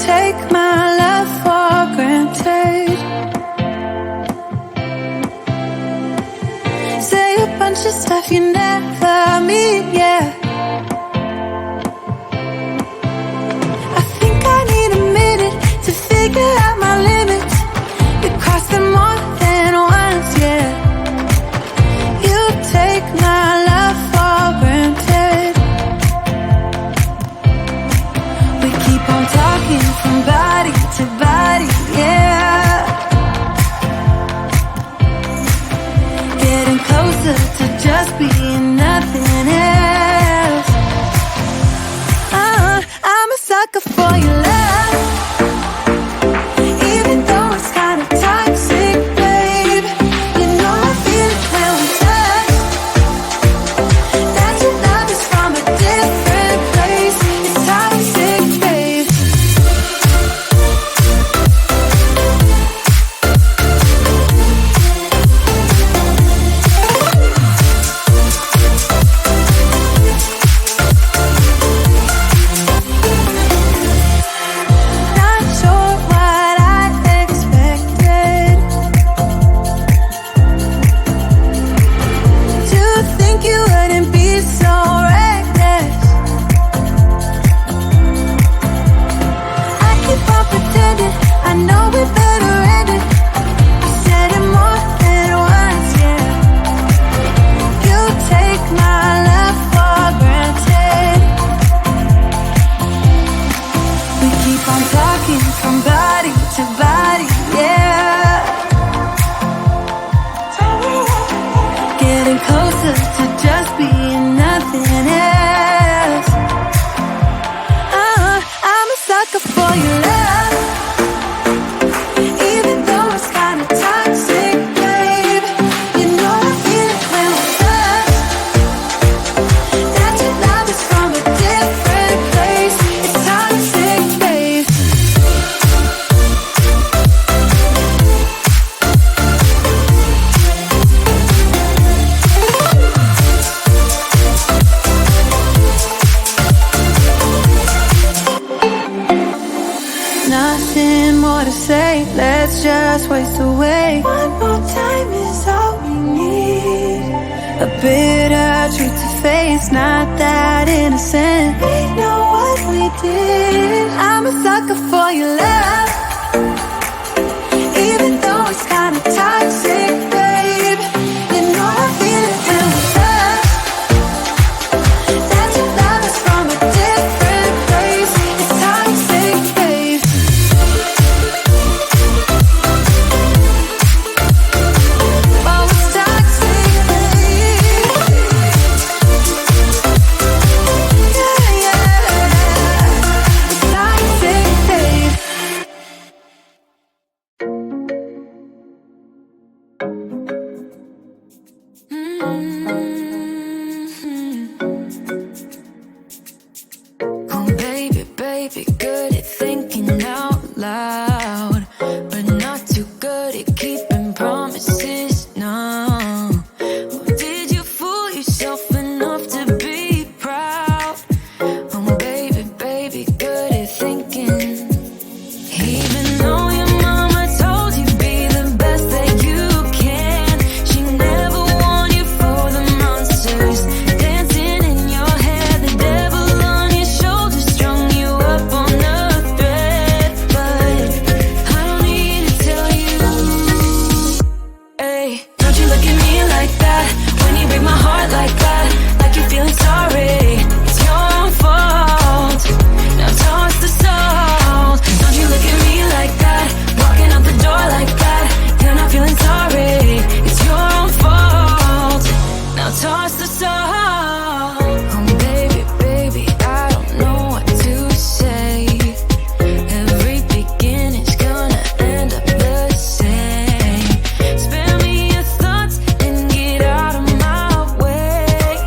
take my love for granted. Say a bunch of stuff you never mean, yeah. I think I need a minute to figure out my limits. You cross them more than once, yeah. You take my love for granted. We keep on talking from body to body, yeah. Getting closer to just being nothing else. I'm a sucker for your love, even though it's kinda toxic, babe. You know I feel it when we touch, that your love is from a different place. It's toxic, babe. Not sure what I expected. To think you wouldn't be so reckless. I keep on pretending I know we better end it. I said it more than once, yeah. You take my love for granted. We keep on talking from body to body, yeah. Getting closer to just being nothing else. I'm a sucker for your love, even though it's kinda toxic, babe. You know I feel it when we touch, that your love is from a different place. It's toxic, babe. Nothing more to say, let's just waste away. One more time is all we need. A bitter truth to face, not that innocent. We know what we did. I'm a sucker for your love, even though it's kinda toxic, babe. You know I feel it when we touch, that your love is from a different place. It's toxic, babe. Oh, it's toxic, babe. Yeah, yeah. It's toxic, babe. Oh, baby, baby, good at thinking out loud, but not too good at keeping promises, no. Oh, did you fool yourself enough to be proud? Oh, baby, baby, good at thinking. Even though your mama told you be the best that you can, she never warned you for the monsters dancing in your head. The devil on your shoulder strung you up on a thread. But I don't need to tell you, hey, don't you look at me like that when you break my heart like that, like you're feeling sorry. It's your own fault. Now toss the salt. Don't you look at me like that, walking out the door like that. You're not feeling sorry. It's your own fault. Now toss the salt. Oh, baby, baby, I don't know what to say. Every beginning's gonna end up the same. Spare me your thoughts and get out of my way.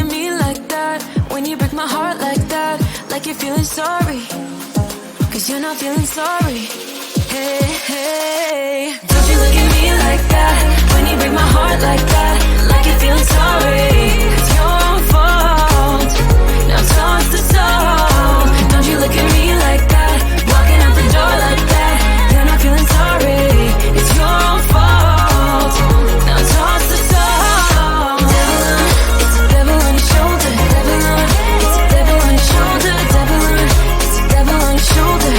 at me like that? When you break my heart like that, like you're feeling sorry, 'cause you're not feeling sorry. Hey, hey, don't you look at me like that? When you break my heart like that, like you're feeling sorry. It's your own fault. Now toss the soul. Don't you look at me like that? Walking out the door like that. You're not feeling sorry. It's your own fault. Now toss the soul. Devil on, it's a devil on your shoulder. Devil on, it's a devil on your shoulder. Devil on, it's a devil on your shoulder.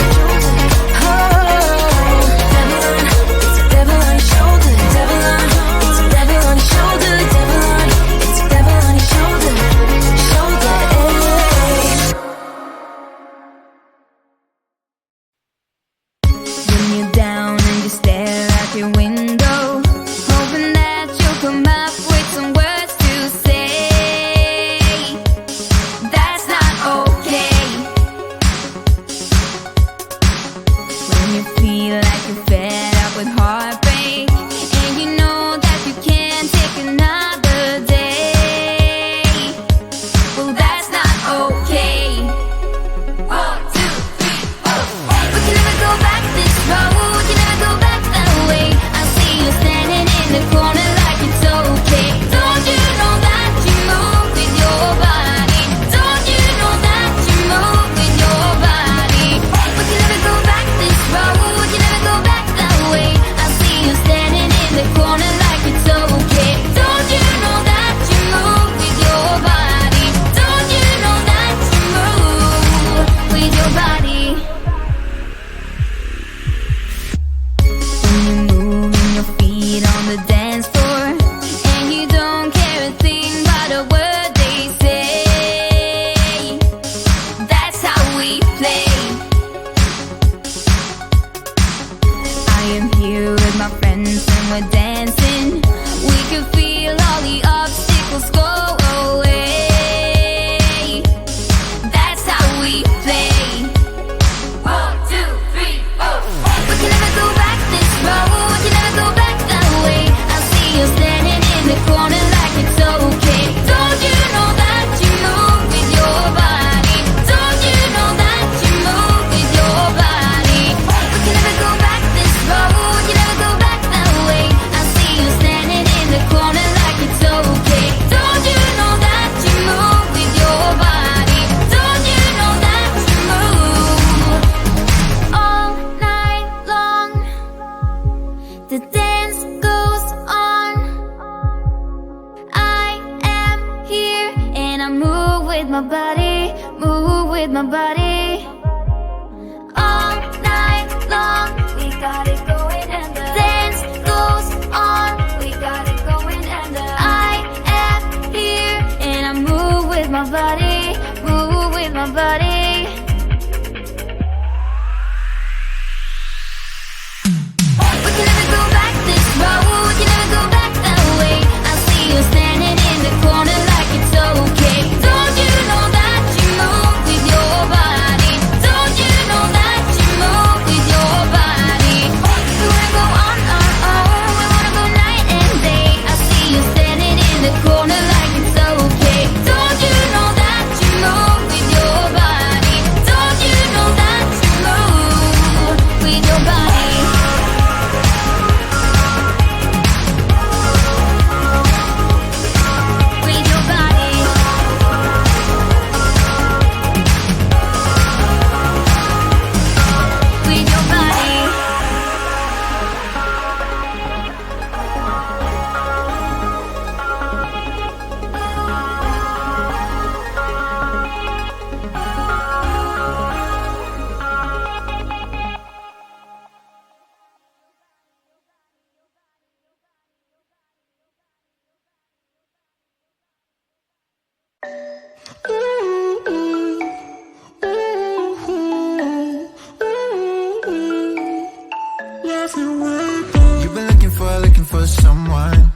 You've been looking for someone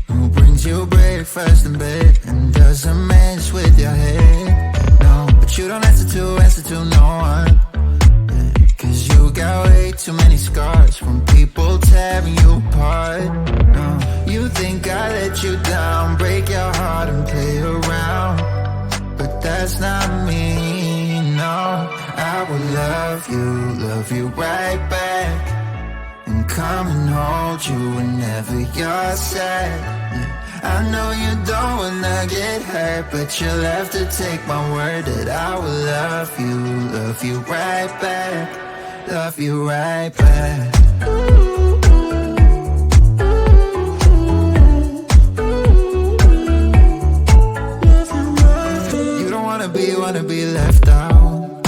who brings you breakfast in bed and doesn't mess with your head. No, but you don't answer to no one. Yeah, 'cause you got way too many scars from people tearing you apart. No, you think I let you down, break your heart and play a that's not me, no. I will love you right back, and come and hold you whenever you're sad. I know you don't wanna get hurt, but you'll have to take my word that I will love you right back, love you right back. You don't wanna be left out.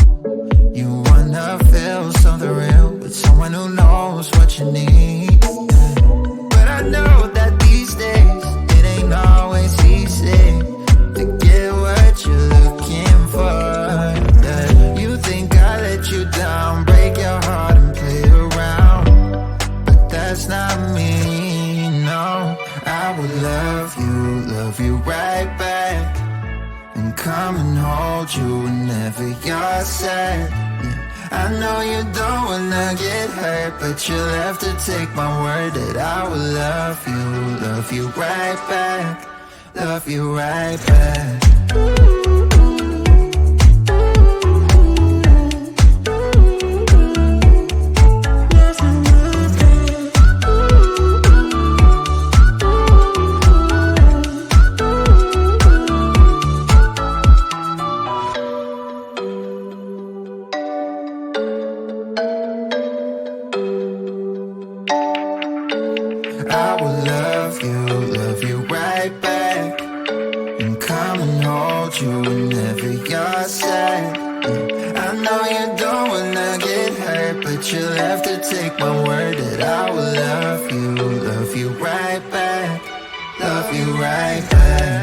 You wanna feel something real with someone who knows what you need. But I know that these days it ain't always easy to get what you're looking for. Yeah. You think I let you down, break your heart and play around, but that's not me, no. I will love you right back, and come and hold you whenever you're sad. I know you don't wanna get hurt, but you'll have to take my word that I will love you right back, love you right back. I will love you right back, and come and hold you whenever you're sad. I know you don't wanna get hurt, but you'll have to take my word that I will love you right back, love you right back.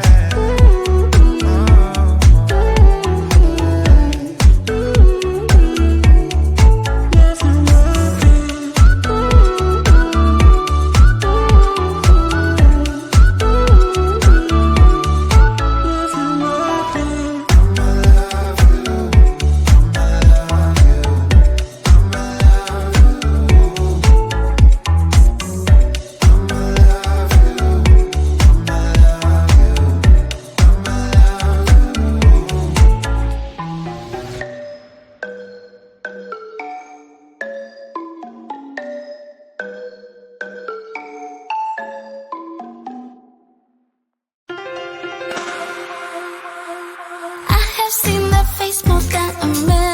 I have seen that face more than a million